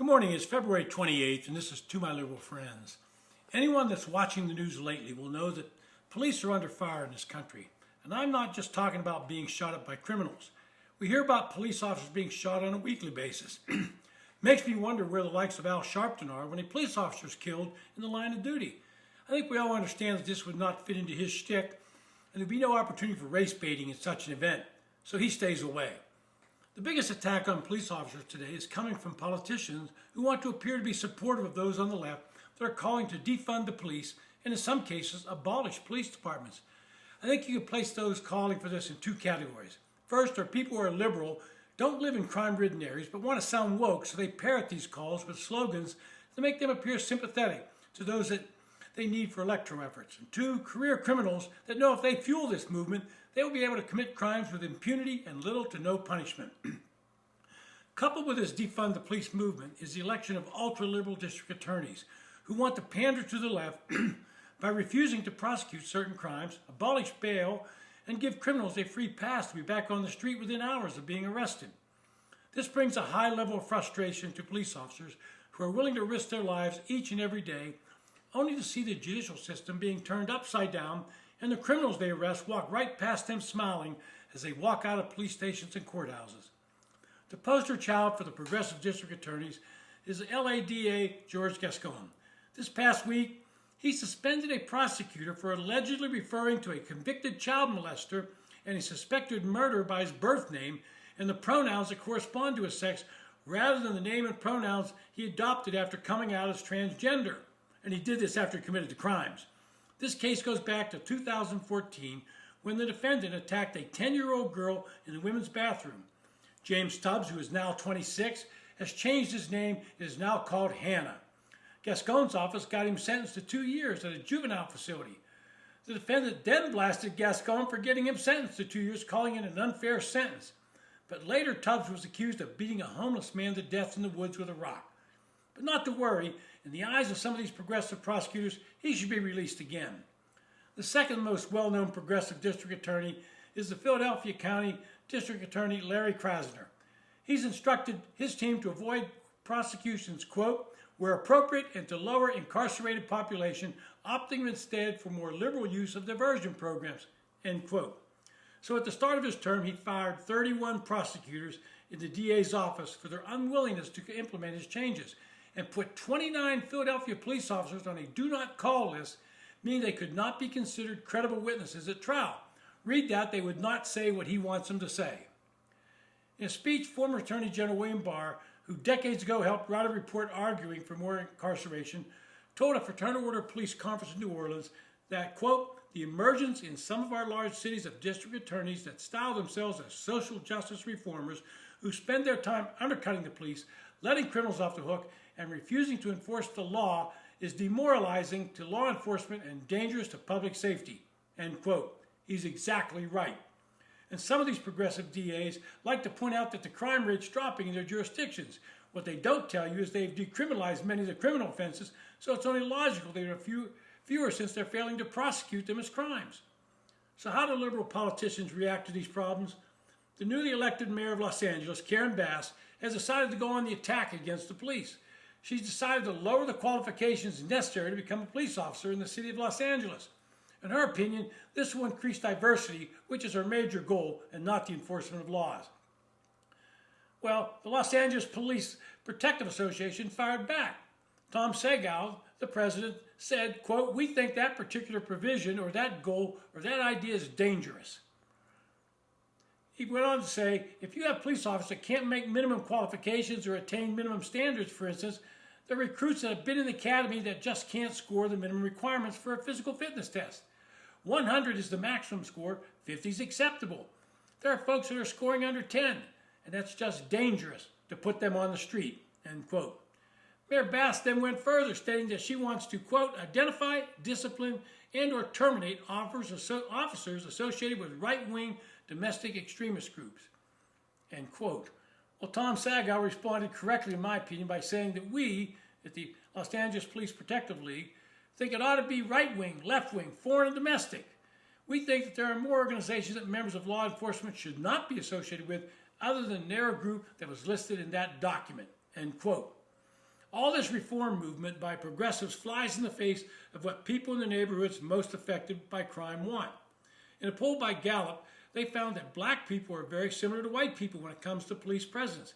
Good morning. It's February 28th, and this is To My Liberal Friends. Anyone that's watching the news lately will know that police are under fire in this country. And I'm not just talking about being shot at by criminals. We hear about police officers being shot on a weekly basis. Makes me wonder where the likes of Al Sharpton are when a police officer is killed in the line of duty. I think we all understand that this would not fit into his shtick, and there'd be no opportunity for race baiting in such an event, so he stays away. The biggest attack on police officers today is coming from politicians who want to appear to be supportive of those on the left that are calling to defund the police and in some cases abolish police departments. I think you could place those calling for this in two categories. First are people who are liberal, don't live in crime-ridden areas, but want to sound woke, so they parrot these calls with slogans to make them appear sympathetic to those that they need for electoral efforts. And two, career criminals that know if they fuel this movement, they will be able to commit crimes with impunity and little to no punishment. Coupled with this defund the police movement is the election of ultra-liberal district attorneys who want to pander to the left by refusing to prosecute certain crimes, abolish bail, and give criminals a free pass to be back on the street within hours of being arrested. This brings a high level of frustration to police officers who are willing to risk their lives each and every day, only to see the judicial system being turned upside down and the criminals they arrest walk right past them smiling as they walk out of police stations and courthouses. The poster child for the progressive district attorneys is LADA George Gascon. This past week, he suspended a prosecutor for allegedly referring to a convicted child molester and a suspected murder by his birth name and the pronouns that correspond to his sex rather than the name and pronouns he adopted after coming out as transgender. And he did this after he committed the crimes. This case goes back to 2014 when the defendant attacked a 10-year-old girl in the women's bathroom. James Tubbs, who is now 26, has changed his name and is now called Hannah. Gascon's office got him sentenced to 2 years at a juvenile facility. The defendant then blasted Gascon for getting him sentenced to 2 years, calling it an unfair sentence. But later Tubbs was accused of beating a homeless man to death in the woods with a rock. But not to worry, in the eyes of some of these progressive prosecutors, he should be released again. The second most well-known progressive district attorney is the Philadelphia County District Attorney Larry Krasner. He's instructed his team to avoid prosecutions, quote, where appropriate and to lower incarcerated population, opting instead for more liberal use of diversion programs, end quote. So at the start of his term, he fired 31 prosecutors in the DA's office for their unwillingness to implement his changes and put 29 Philadelphia police officers on a do-not-call list, meaning they could not be considered credible witnesses at trial. Read that, they would not say what he wants them to say. In a speech, former Attorney General William Barr, who decades ago helped write a report arguing for more incarceration, told a fraternal order police conference in New Orleans that, quote, the emergence in some of our large cities of district attorneys that style themselves as social justice reformers who spend their time undercutting the police, letting criminals off the hook, and refusing to enforce the law is demoralizing to law enforcement and dangerous to public safety, end quote. He's exactly right. And some of these progressive DAs like to point out that the crime rate's dropping in their jurisdictions. What they don't tell you is they've decriminalized many of the criminal offenses, so it's only logical there are fewer since they're failing to prosecute them as crimes. So how do liberal politicians react to these problems? The newly elected mayor of Los Angeles, Karen Bass, has decided to go on the attack against the police. She's decided to lower the qualifications necessary to become a police officer in the city of Los Angeles. In her opinion, this will increase diversity, which is her major goal, and not the enforcement of laws. Well, the Los Angeles Police Protective Association fired back. Tom Segal, the president, said, quote, we think that particular provision or that goal or that idea is dangerous. He went on to say, if you have police officers that can't make minimum qualifications or attain minimum standards, for instance, the recruits that have been in the academy that just can't score the minimum requirements for a physical fitness test. 100 is the maximum score, 50 is acceptable. There are folks that are scoring under 10, and that's just dangerous to put them on the street, end quote. Mayor Bass then went further, stating that she wants to, quote, identify, discipline, and or terminate officers associated with right-wing domestic extremist groups, end quote. Well, Tom Segal responded correctly, in my opinion, by saying that we, at the Los Angeles Police Protective League, think it ought to be right-wing, left-wing, foreign, and domestic. We think that there are more organizations that members of law enforcement should not be associated with other than the narrow group that was listed in that document, end quote. All this reform movement by progressives flies in the face of what people in the neighborhoods most affected by crime want. In a poll by Gallup, they found that black people are very similar to white people when it comes to police presence.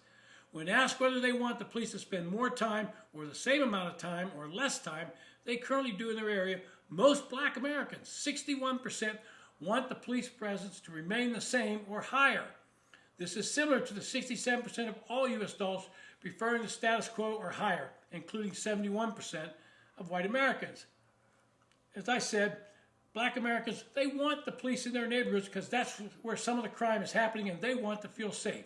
When asked whether they want the police to spend more time or the same amount of time or less time they currently do in their area, most black Americans, 61%, want the police presence to remain the same or higher. This is similar to the 67% of all U.S. adults preferring the status quo or higher, including 71% of white Americans. As I said, black Americans, they want the police in their neighborhoods because that's where some of the crime is happening and they want to feel safe.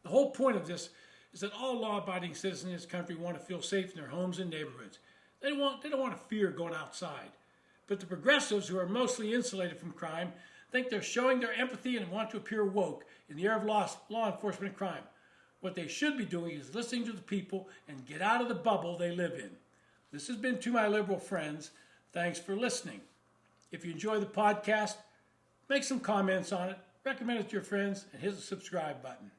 The whole point of this is that all law-abiding citizens in this country want to feel safe in their homes and neighborhoods. They don't want to fear going outside. But the progressives, who are mostly insulated from crime, think they're showing their empathy and want to appear woke in the area of law enforcement and crime. What they should be doing is listening to the people and get out of the bubble they live in. This has been To My Liberal Friends. Thanks for listening. If you enjoy the podcast, make some comments on it, recommend it to your friends, and hit the subscribe button.